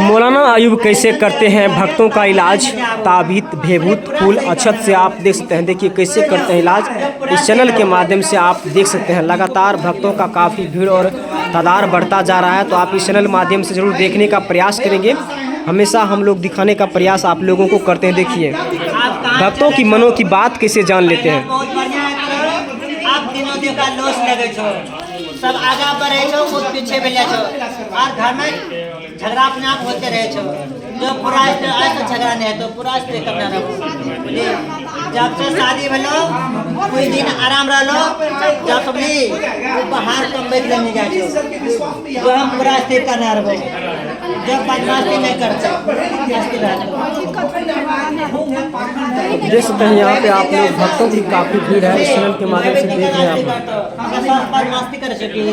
मौलाना अयूब कैसे करते हैं भक्तों का इलाज, ताबीत भेभूत फूल अक्षत से आप देख सकते हैं। देखिए कैसे करते हैं इलाज, इस चैनल के माध्यम से आप देख सकते हैं। लगातार भक्तों का काफ़ी भीड़ और तादाद बढ़ता जा रहा है, तो आप इस चैनल माध्यम से ज़रूर देखने का प्रयास करेंगे। हमेशा हम लोग दिखाने का प्रयास आप लोगों को करते हैं। देखिए भक्तों की मनों की बात कैसे जान लेते हैं। सब आगा बढ़े छो, खुद पीछे भेले छो, और घर में झगड़ा अपने आप होते रहे छो। जो पूरा ऐसा झगड़ा नहीं है तो पूरा करना रहो। जब से शादी भेलो कोई दिन आराम रहो, जब सबली बाहर कमबे के नहीं जाए छो, जो हम पूरा स्थिर करना रहो, जब बदमाशी नहीं करते। देख सकते हैं यहाँ पे आप लोग भक्तों की काफ़ी भीड़ है, इस चैनल के माध्यम से देख रहे हैं आप। बदमाशी कर सके